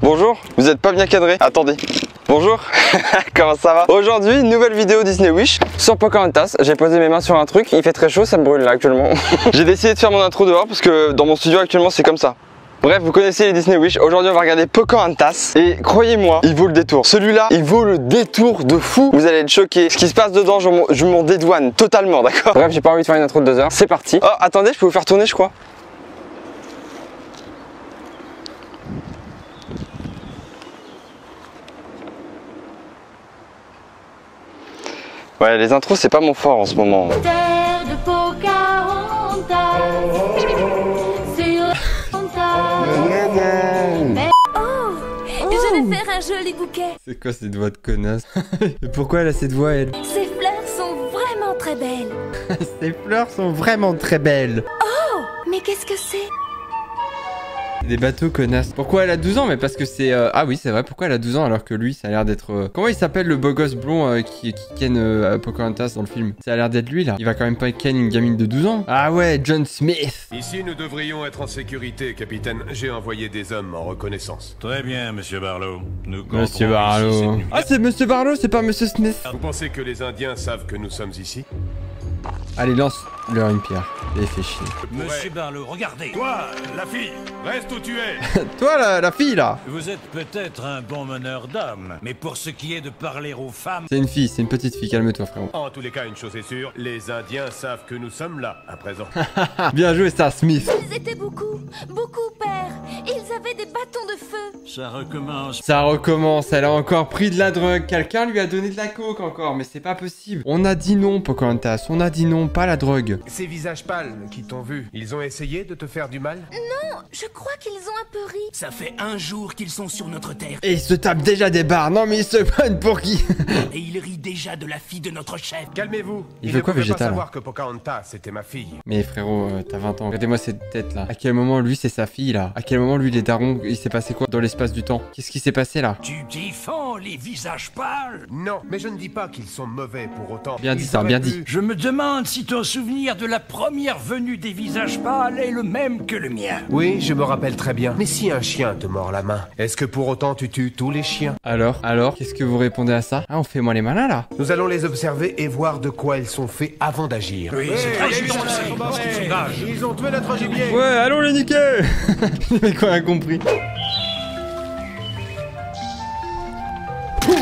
Bonjour, vous êtes pas bien cadré. Attendez. Bonjour, comment ça va? Aujourd'hui, nouvelle vidéo Disney Wish sur Pocahontas. J'ai posé mes mains sur un truc, il fait très chaud, ça me brûle là actuellement. J'ai décidé de faire mon intro dehors parce que dans mon studio actuellement c'est comme ça. Bref, vous connaissez les Disney Wish. Aujourd'hui on va regarder Pocahontas. Et croyez-moi, il vaut le détour. Celui-là, il vaut le détour de fou. Vous allez être choqués. Ce qui se passe dedans, je m'en dédouane totalement, d'accord? Bref, j'ai pas envie de faire une intro de 2 heures. C'est parti. Oh, attendez, je peux vous faire tourner je crois. Ouais, les intros c'est pas mon fort en ce moment. Terre de Pocahontas, sur Mais je vais faire un joli bouquet. C'est quoi cette voix de connasse? Et pourquoi elle a cette voix elle? Ces fleurs sont vraiment très belles. Ces fleurs sont vraiment très belles. Oh, mais qu'est-ce que c'est? Des bateaux connasses. Pourquoi elle a 12 ans? Mais parce que c'est... Ah oui, c'est vrai, pourquoi elle a 12 ans alors que lui, ça a l'air d'être... Comment il s'appelle le beau gosse blond qui ken Pocahontas dans le film? Ça a l'air d'être lui là. Il va quand même pas ken une gamine de 12 ans. Ah ouais, John Smith. Ici, nous devrions être en sécurité, capitaine. J'ai envoyé des hommes en reconnaissance. Très bien, Monsieur Barlow. Nous Monsieur camperons ici cette Barlow. nuit. Ah, c'est Monsieur Barlow, c'est pas Monsieur Smith. Vous pensez que les Indiens savent que nous sommes ici? Allez, lance-leur une pierre. Et fait chier. Monsieur Barlow, regardez. Toi, la fille, reste où tu es. Toi, la fille là. Vous êtes peut-être un bon meneur d'hommes, mais pour ce qui est de parler aux femmes... C'est une fille, c'est une petite fille, calme-toi frérot. En tous les cas, une chose est sûre, les Indiens savent que nous sommes là, à présent. Bien joué ça, Smith. Ils étaient beaucoup, père. Ils avaient des bâtons de feu. Ça recommence. Ça recommence, elle a encore pris de la drogue. Quelqu'un lui a donné de la coke encore, mais c'est pas possible. On a dit non, Pocahontas, on a dit non, pas la drogue. Ces visages pâles qui t'ont vu, ils ont essayé de te faire du mal? Non, je crois qu'ils ont un peu ri. Ça fait un jour qu'ils sont sur notre terre Et ils se tapent déjà des barres, non mais ils se prennent pour qui? et ils rient déjà de la fille de notre chef. Calmez-vous. Il ne veut quoi, pouvait végétal, pas savoir que Pocahontas, c'était ma fille. Mais frérot, t'as 20 ans, regardez-moi cette tête là. À quel moment lui c'est sa fille là? À quel moment lui les darons, il s'est passé quoi dans l'espace du temps? Qu'est-ce qui s'est passé là? Tu défends les visages pâles. Non, mais je ne dis pas qu'ils sont mauvais pour autant. Bien dit Ils ça, auraient bien pu- dit. Je me demande si ton souvenir de la première venue des visages pâles est le même que le mien. Oui, je me rappelle très bien. Mais si un chien te mord la main, est-ce que pour autant tu tues tous les chiens? Alors, qu'est-ce que vous répondez à ça? Ah, on fait moi les malins là. Nous allons les observer et voir de quoi ils sont faits avant d'agir. Oui, c'est très évident ce qu'ils sont d'âge. Ils ont tué notre gibier. Ouais, allons les niquer. Mais quoi, a compris?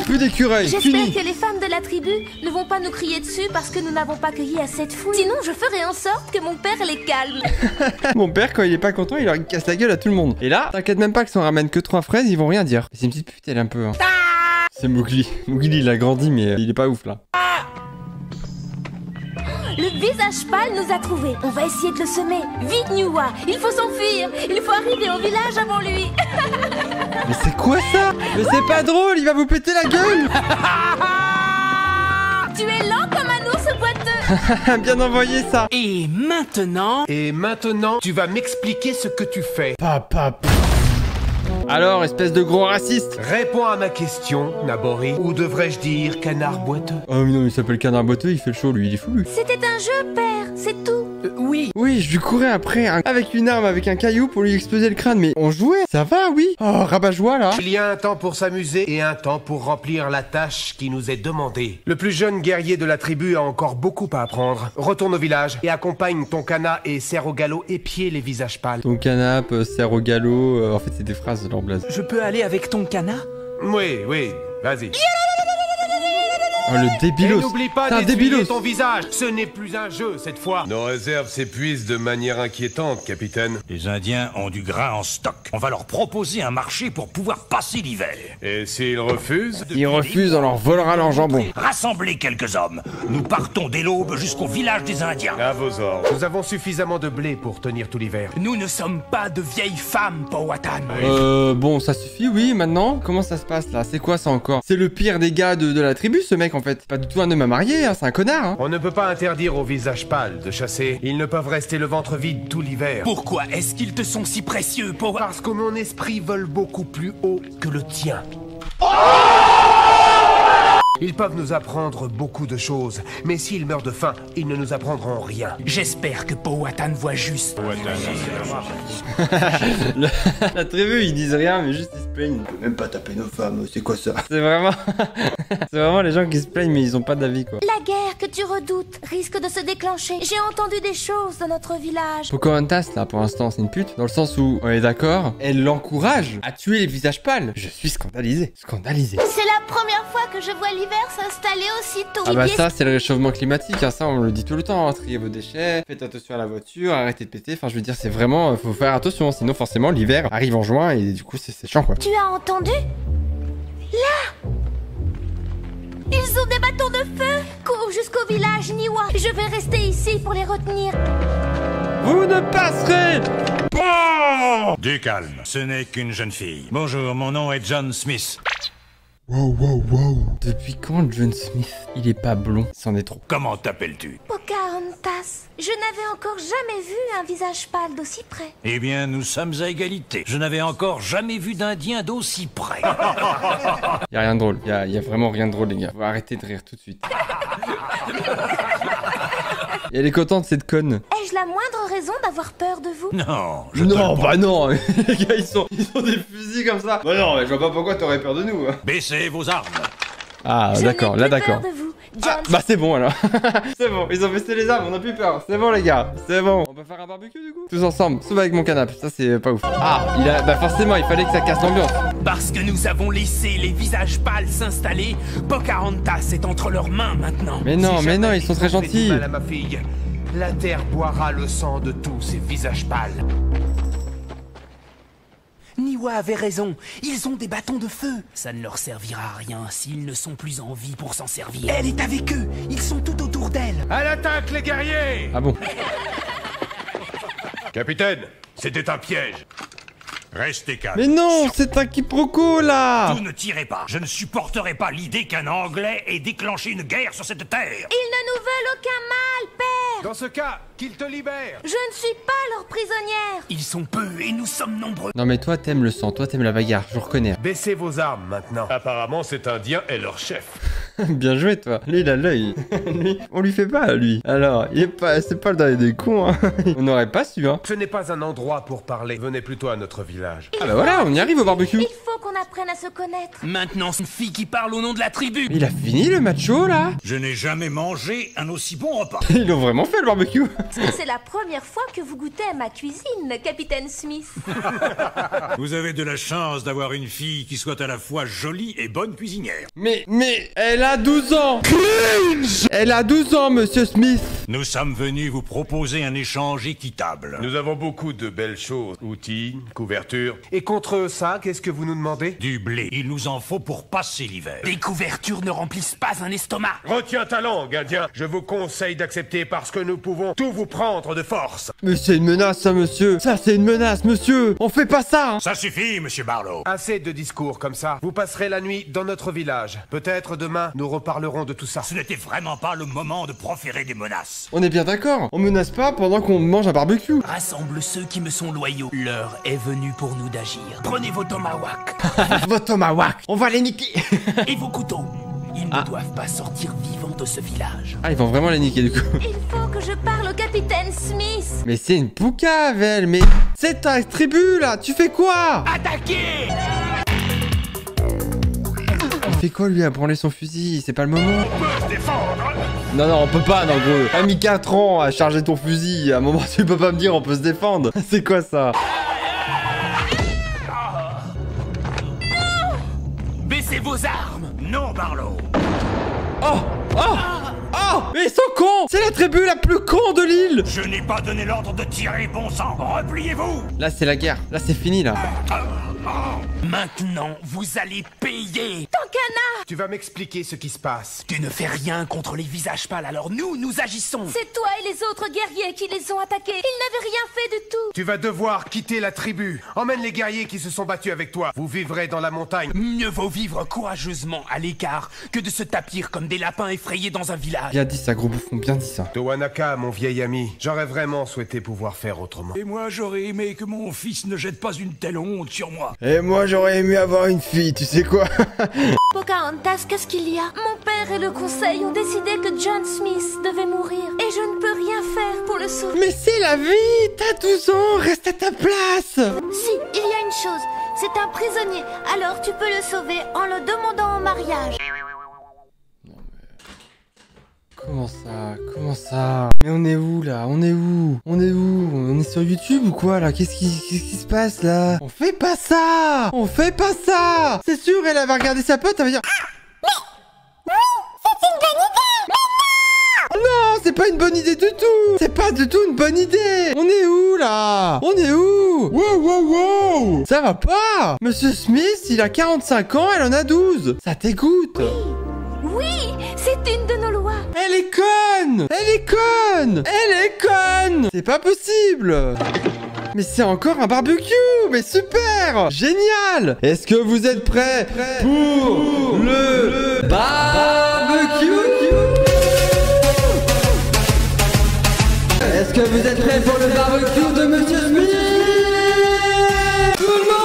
Plus d'écureuils, J'espère fini. que les femmes de la tribu ne vont pas nous crier dessus parce que nous n'avons pas cueilli assez de fouilles. Sinon, je ferai en sorte que mon père les calme. Mon père, quand il est pas content, il leur casse la gueule à tout le monde. Et là, t'inquiète même pas que si on ramène que 3 fraises, ils vont rien dire. C'est une petite pute, elle un peu. Hein. C'est Mowgli. Mowgli, il a grandi, mais il est pas ouf là. Le visage pâle nous a trouvés. On va essayer de le semer. Vite, Niwa, il faut s'enfuir. Il faut arriver au village avant lui. Mais c'est quoi ça? Mais c'est pas drôle, il va vous péter la gueule. Tu es lent comme un ours boiteux. Bien envoyé ça. Et maintenant... Et maintenant, tu vas m'expliquer ce que tu fais. Papa. Alors, espèce de gros raciste. Réponds à ma question, Nabori. Ou devrais-je dire canard boiteux? Oh mais non, il s'appelle Canard Boiteux, il fait le show, lui, il est fou lui. C'était un jeu, père, c'est tout. Oui. Oui, je lui courais après, hein, avec une arme, avec un caillou pour lui exploser le crâne, mais on jouait, ça va, oui. Oh, rabat-joie là. Il y a un temps pour s'amuser et un temps pour remplir la tâche qui nous est demandée. Le plus jeune guerrier de la tribu a encore beaucoup à apprendre. Retourne au village et accompagne ton cana et serre au galop épier les visages pâles. Ton canap, serre au galop, en fait c'est des phrases leur blaze. Je peux aller avec ton canard? Oui, vas-y. Oh le Et débilos. n'oublie pas C'est un d'essuyer débilos. ton visage. Ce n'est plus un jeu cette fois. Nos réserves s'épuisent de manière inquiétante, capitaine. Les Indiens ont du grain en stock. On va leur proposer un marché pour pouvoir passer l'hiver. Et s'ils refusent? Ils refusent, on leur volera leur jambon. Rassemblez quelques hommes. Nous partons dès l'aube jusqu'au village des Indiens. À vos ordres. Nous avons suffisamment de blé pour tenir tout l'hiver. Nous ne sommes pas de vieilles femmes, Powhatan. Bon, ça suffit, oui, maintenant. Comment ça se passe là? C'est quoi ça encore? C'est le pire des gars de la tribu, ce mec en fait. C'est pas du tout un homme à marier, hein, c'est un connard, hein. On ne peut pas interdire aux visages pâles de chasser. Ils ne peuvent rester le ventre vide tout l'hiver. Pourquoi est-ce qu'ils te sont si précieux, Powhatan? Parce que mon esprit vole beaucoup plus haut que le tien. Ils peuvent nous apprendre beaucoup de choses, mais s'ils meurent de faim, ils ne nous apprendront rien. J'espère que Powhatan voit juste. La tribu, ils disent rien, mais juste ils se plaignent. On peut même pas taper nos femmes, c'est quoi ça? C'est vraiment... c'est vraiment les gens qui se plaignent, mais ils ont pas d'avis, quoi. La guerre que tu redoutes risque de se déclencher. J'ai entendu des choses dans notre village. Pocahontas, là, pour l'instant, c'est une pute. Dans le sens où, on est d'accord, elle l'encourage à tuer les visages pâles. Je suis scandalisé. Scandalisé. C'est la première fois que je vois l'hiver s'installer aussitôt. Ah bah ça, c'est le réchauffement climatique, hein, ça on le dit tout le temps, hein. Triez vos déchets, faites attention à la voiture, arrêtez de péter, enfin je veux dire c'est vraiment, faut faire attention, sinon forcément l'hiver arrive en juin et du coup c'est chiant quoi. Tu as entendu? Là! Ils ont des bâtons de feu! Cours jusqu'au village Niwa. Je vais rester ici pour les retenir. Vous ne passerez! Du calme, ce n'est qu'une jeune fille. Bonjour, mon nom est John Smith. Wow, wow, wow. Depuis quand John Smith, il est pas blond? C'en est trop. Comment t'appelles-tu? Pocahontas. Je n'avais encore jamais vu un visage pâle d'aussi près. Eh bien, nous sommes à égalité. Je n'avais encore jamais vu d'Indien d'aussi près. Y'a rien de drôle, y a vraiment rien de drôle les gars. Faut arrêter de rire tout de suite. Et elle est contente cette conne. Ai-je la moindre raison d'avoir peur de vous? Non, Non, bah non. Les gars ils ont des fusils comme ça. Bah non, mais je vois pas pourquoi t'aurais peur de nous. Baissez vos armes. Ah Je d'accord, n'ai là plus d'accord. peur de vous, John. Ah, bah c'est bon alors. C'est bon, ils ont baissé les armes, on a plus peur. C'est bon les gars, c'est bon. On peut faire un barbecue du coup? Tous ensemble, sauf avec mon canapé, ça c'est pas ouf. Ah, bah forcément, il fallait que ça casse l'ambiance. Parce que nous avons laissé les visages pâles s'installer, Pocahontas est entre leurs mains maintenant. Mais non, Si mais non, jamais ils sont très ont fait du gentils. mal à ma fille, la terre boira le sang de tous ces visages pâles. Niwa avait raison, ils ont des bâtons de feu. Ça ne leur servira à rien s'ils ne sont plus en vie pour s'en servir. Elle est avec eux, ils sont tout autour d'elle. À l'attaque, les guerriers! Ah bon? Capitaine, c'était un piège. Restez calme. Mais non, c'est un quiproquo là. Vous ne tirez pas. Je ne supporterai pas l'idée qu'un Anglais ait déclenché une guerre sur cette terre. Ils ne nous veulent aucun mal, père. Dans ce cas, qu'ils te libèrent. Je ne suis pas leur prisonnière. Ils sont peu et nous sommes nombreux. Non mais toi t'aimes le sang, toi t'aimes la bagarre, je reconnais. Baissez vos armes maintenant. Apparemment, cet Indien est leur chef. Bien joué toi. Lui il a l'œil. Lui, on lui fait pas lui. Alors, il est pas, c'est pas le dernier des cons hein. On n'aurait pas su hein. Ce n'est pas un endroit pour parler. Venez plutôt à notre village. Ah bah voilà, on y arrive au barbecue. Il faut qu'on apprenne à se connaître. Maintenant, c'est une fille qui parle au nom de la tribu. Mais il a fini le macho là. Je n'ai jamais mangé un aussi bon repas. Ils l'ont vraiment fait le barbecue. C'est la première fois que vous goûtez à ma cuisine, Capitaine Smith. Vous avez de la chance d'avoir une fille qui soit à la fois jolie et bonne cuisinière. Mais elle a 12 ans. Cringe. Elle a 12 ans monsieur Smith. Nous sommes venus vous proposer un échange équitable. Nous avons beaucoup de belles choses. Outils, couvertures. Et contre ça, qu'est-ce que vous nous demandez? Du blé, il nous en faut pour passer l'hiver. Des couvertures ne remplissent pas un estomac. Retiens ta langue, Indien. Je vous conseille d'accepter parce que nous pouvons tout vous prendre de force. Mais c'est une menace ça monsieur. Ça c'est une menace monsieur. On fait pas ça hein. Ça suffit, monsieur Barlow. Assez de discours comme ça. Vous passerez la nuit dans notre village. Peut-être demain, nous reparlerons de tout ça. Ce n'était vraiment pas le moment de proférer des menaces. On est bien d'accord. On menace pas pendant qu'on mange un barbecue. Rassemble ceux qui me sont loyaux. L'heure est venue pour nous d'agir. Prenez vos tomahawks Votre tomahawk. On va les niquer. et vos couteaux. Ils ne doivent pas sortir vivants de ce village. Ah ils vont vraiment les niquer du coup. Il faut que je parle au Capitaine Smith. Mais c'est une poucave elle. Mais c'est ta tribu là. Tu fais quoi? Attaquez! Il fait quoi lui à branler son fusil? C'est pas le moment. Non non on peut pas non gros. T'as mis 4 ans à charger ton fusil. À un moment tu peux pas me dire on peut se défendre. C'est quoi ça? Baissez vos armes! Non, Barlow. Oh oh oh. Mais ils sont cons. C'est la tribu la plus con de l'île. Je n'ai pas donné l'ordre de tirer, bon sang. Repliez-vous. Là c'est la guerre. Là c'est fini là. Maintenant, vous allez payer! Tankana! Tu vas m'expliquer ce qui se passe. Tu ne fais rien contre les visages pâles, alors nous agissons! C'est toi et les autres guerriers qui les ont attaqués. Ils n'avaient rien fait du tout. Tu vas devoir quitter la tribu. Emmène les guerriers qui se sont battus avec toi. Vous vivrez dans la montagne. Mieux vaut vivre courageusement à l'écart que de se tapir comme des lapins effrayés dans un village. Bien dit ça gros bouffon. Bien dit ça. Towanaka, mon vieil ami, j'aurais vraiment souhaité pouvoir faire autrement. Et moi, j'aurais aimé que mon fils ne jette pas une telle honte sur moi. Et moi j'aurais aimé avoir une fille. Tu sais quoi? Pocahontas Pocahontas, qu'est-ce qu'il y a? Mon père et le conseil ont décidé que John Smith devait mourir. Et je ne peux rien faire pour le sauver. Mais c'est la vie! T'as 12 ans, reste à ta place! Si, il y a une chose. C'est un prisonnier. Alors tu peux le sauver en le demandant en mariage. Comment ça? Comment ça? Mais on est où là? On est où? On est où? On est sur YouTube ou quoi là? Qu'est-ce qui se passe là? On fait pas ça! On fait pas ça! C'est sûr, elle va regarder sa pote, elle va dire... Non, c'est pas une bonne idée du tout. C'est pas du tout une bonne idée. On est où là? On est où? Wow, wow, wow. Ça va pas. Monsieur Smith, il a 45 ans, elle en a 12. Ça t'écoute? Oui, c'est une de nos lois. Elle est conne. Elle est conne. Elle est conne. C'est pas possible. Mais c'est encore un barbecue. Mais super. Génial. Est-ce que vous êtes prêts pour le barbecue? Est-ce que vous êtes prêts pour le barbecue de Monsieur Smith? Tout le monde!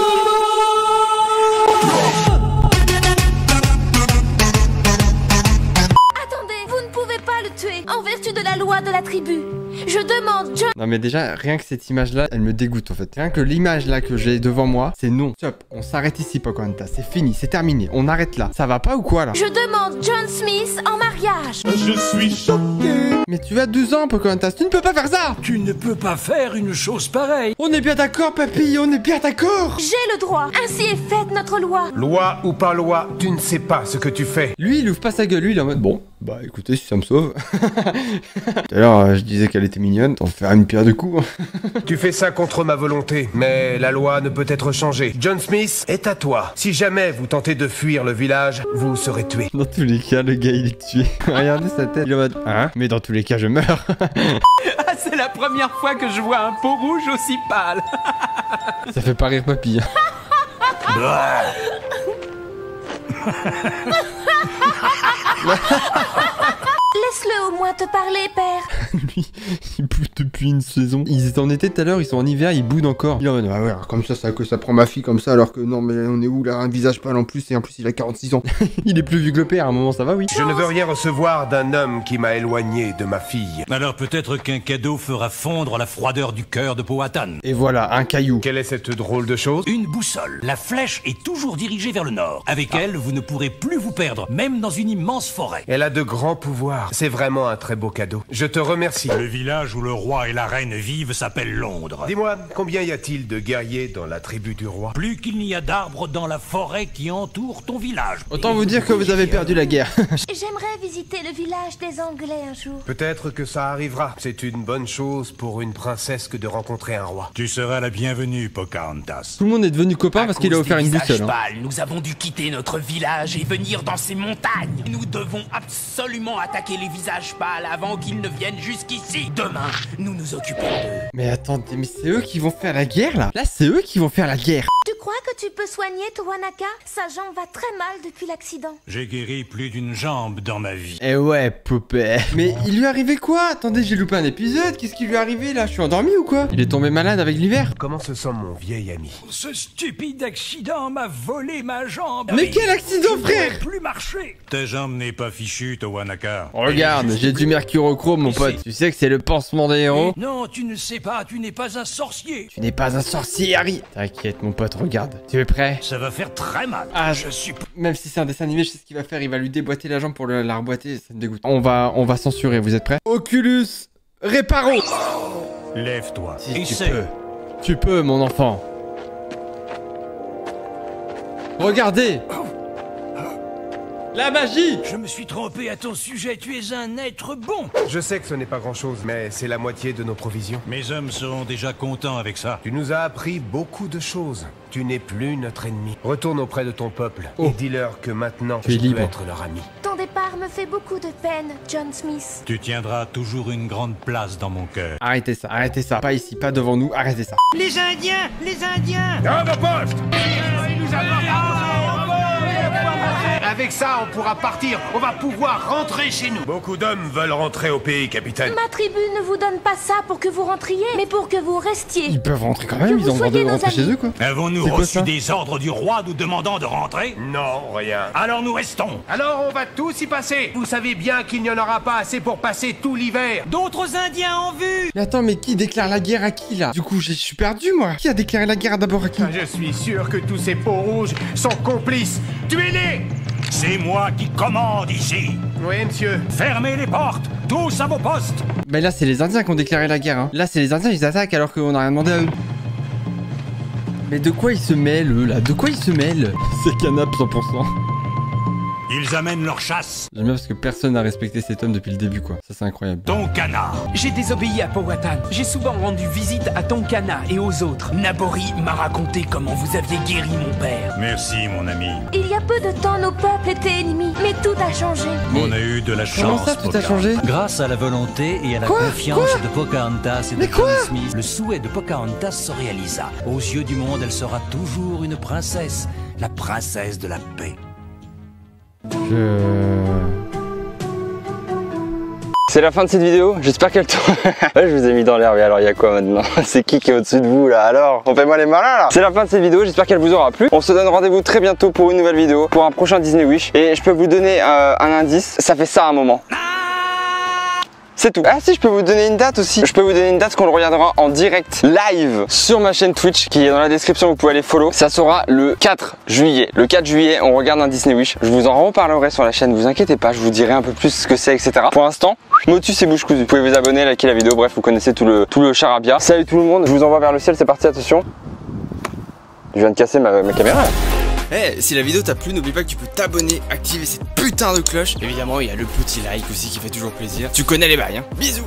Attendez, vous ne pouvez pas le tuer en vertu de la loi de la tribu. Je demande John... Non mais déjà, rien que cette image-là, elle me dégoûte en fait. Rien que l'image là que j'ai devant moi, c'est non. Stop, on s'arrête ici Pocahontas, c'est fini, c'est terminé, on arrête là. Ça va pas ou quoi là? Je demande John Smith en mariage. Je suis choqué. Mais tu as 12 ans Pocahontas, tu ne peux pas faire ça! Tu ne peux pas faire une chose pareille. On est bien d'accord papy, on est bien d'accord! J'ai le droit. Ainsi est faite notre loi. Loi ou pas loi, tu ne sais pas ce que tu fais. Lui, il ouvre pas sa gueule, lui, il est en mode bon, bah écoutez, si ça me sauve. Tout à l'heure, je disais qu'elle était mignonne, t'en fais une pierre de coups. Tu fais ça contre ma volonté, mais la loi ne peut être changée. John Smith est à toi. Si jamais vous tentez de fuir le village, vous serez tué. Dans tous les cas, le gars, il est tué. Regardez sa tête, il est en mode hein? Mais dans tous les cas, je meurs. Ah, c'est la première fois que je vois un peau rouge aussi pâle. Ça fait pas rire papy. Laisse-le au moins te parler, père. Lui, il boude depuis une saison. Ils étaient en été tout à l'heure, ils sont en hiver, ils boudent encore. Il est en mode ah ouais, comme ça que ça prend ma fille comme ça, alors que non, mais on est où là? Un visage pâle en plus, et en plus il a 46 ans. Il est plus vieux que le père, à un moment ça va, oui. Je ne veux rien recevoir d'un homme qui m'a éloigné de ma fille. Alors peut-être qu'un cadeau fera fondre la froideur du cœur de Powhatan. Et voilà, un caillou. Quelle est cette drôle de chose? Une boussole. La flèche est toujours dirigée vers le nord. Avec elle, vous ne pourrez plus vous perdre, même dans une immense forêt. Elle a de grands pouvoirs. C'est vraiment un très beau cadeau. Je te remercie. Le village où le roi et la reine vivent s'appelle Londres. Dis-moi, combien y a-t-il de guerriers dans la tribu du roi? Plus qu'il n'y a d'arbres dans la forêt qui entoure ton village. Autant vous dire que vous avez perdu la guerre. J'aimerais visiter le village des Anglais un jour. Peut-être que ça arrivera. C'est une bonne chose pour une princesse que de rencontrer un roi. Tu seras la bienvenue, Pocahontas. Tout le monde est devenu copain parce qu'il a offert une boussole. Nous avons dû quitter notre village et venir dans ces montagnes. Nous devons absolument attaquer les visages pâles avant qu'ils ne viennent jusqu'ici. Demain, nous nous occupons d'eux. Mais attendez, mais c'est eux qui vont faire la guerre là? Là, c'est eux qui vont faire la guerre. Tu crois que tu peux soigner Towanaka? Sa jambe va très mal depuis l'accident. J'ai guéri plus d'une jambe dans ma vie. Eh ouais, poupée. Mais il lui est arrivé quoi? Attendez, j'ai loupé un épisode. Qu'est-ce qui lui est arrivé là? Je suis endormi ou quoi? Il est tombé malade avec l'hiver? Comment se sent mon vieil ami? Ce stupide accident m'a volé ma jambe. Mais quel accident, Je frère? pourrais plus marcher. Ta jambe n'est pas fichue, Towanaka. Regarde, j'ai du mercurochrome, mon pote. Tu sais que c'est le pansement des héros? Non, tu ne sais pas, tu n'es pas un sorcier. Tu n'es pas un sorcier, Harry. T'inquiète, mon pote, regarde. Tu es prêt? Ça va faire très mal. Ah, Je suis... même si c'est un dessin animé, je sais ce qu'il va faire. Il va lui déboîter la jambe pour la reboîter. Ça me dégoûte. On va censurer. Vous êtes prêts? Oculus Reparo. Lève-toi. Si tu Essaie. peux. Tu peux, mon enfant. Regardez. La magie. Je me suis trompé à ton sujet, tu es un être bon. Je sais que ce n'est pas grand-chose, mais c'est la moitié de nos provisions. Mes hommes seront déjà contents avec ça. Tu nous as appris beaucoup de choses. Tu n'es plus notre ennemi. Retourne auprès de ton peuple et dis-leur que maintenant Tu es je peux libre. être leur ami. Ton départ me fait beaucoup de peine, John Smith. Tu tiendras toujours une grande place dans mon cœur. Arrêtez ça, arrêtez ça. Pas ici, pas devant nous. Arrêtez ça. Les Indiens! Les Indiens! À vos postes! Avec Avec ça, on pourra partir. On va pouvoir rentrer chez nous. Beaucoup d'hommes veulent rentrer au pays, capitaine. Ma tribu ne vous donne pas ça pour que vous rentriez, mais pour que vous restiez. Ils peuvent rentrer quand même, Que ils vous ont le droit de soyez nos rentrer chez amis. eux quoi. Avons-nous C'est quoi reçu ça des ordres du roi nous demandant de rentrer? Non, rien. Alors nous restons. Alors on va tous y passer. Vous savez bien qu'il n'y en aura pas assez pour passer tout l'hiver. D'autres Indiens en vue. Mais attends, mais qui déclare la guerre à qui là? Du coup, je suis perdu moi. Qui a déclaré la guerre d'abord à qui? Je suis sûr que tous ces peaux rouges sont complices. Tuez-les! C'est moi qui commande ici. Oui, monsieur. Fermez les portes, tous à vos postes. Mais là, c'est les Indiens qui ont déclaré la guerre. Hein. Là, c'est les Indiens, ils attaquent alors qu'on n'a rien demandé à eux. Mais de quoi ils se mêlent, eux, là? De quoi ils se mêlent? C'est Canap 100%. Ils amènent leur chasse. J'aime bien parce que personne n'a respecté cet homme depuis le début, quoi. Ça, c'est incroyable. Tonkana. J'ai désobéi à Powhatan. J'ai souvent rendu visite à Tonkana et aux autres. Nabori m'a raconté comment vous aviez guéri mon père. Merci, mon ami. Il y a peu de temps, nos peuples étaient ennemis, mais tout a changé. On a eu de la Comment chance. ça, tout a Pocahontas. changé? Grâce à la volonté et à la confiance de Pocahontas et de John Smith, le souhait de Pocahontas se réalisa. Aux yeux du monde, elle sera toujours une princesse, la princesse de la paix. C'est la fin de cette vidéo, j'espère qu'elle tourne. Ouais, je vous ai mis dans l'herbe, et alors il y a quoi maintenant? C'est qui est au-dessus de vous là? Alors, on fait moi les malins là. C'est la fin de cette vidéo, j'espère qu'elle vous aura plu. On se donne rendez-vous très bientôt pour une nouvelle vidéo, pour un prochain Disney Wish. Et je peux vous donner un indice, ça fait ça un moment. C'est tout. Ah si, je peux vous donner une date aussi. Je peux vous donner une date qu'on le regardera en direct live sur ma chaîne Twitch qui est dans la description, vous pouvez aller follow. Ça sera le 4 juillet. Le 4 juillet, on regarde un Disney Wish. Je vous en reparlerai sur la chaîne, vous inquiétez pas, je vous dirai un peu plus ce que c'est, etc. Pour l'instant, motus et bouche cousue. Vous pouvez vous abonner, liker la vidéo, bref, vous connaissez tout le charabia. Salut tout le monde, je vous envoie vers le ciel, c'est parti, attention. Je viens de casser ma caméra là. Eh, si la vidéo t'a plu, n'oublie pas que tu peux t'abonner, activer cette putain de cloche. Évidemment, il y a le petit like aussi qui fait toujours plaisir. Tu connais les bails, hein. Bisous.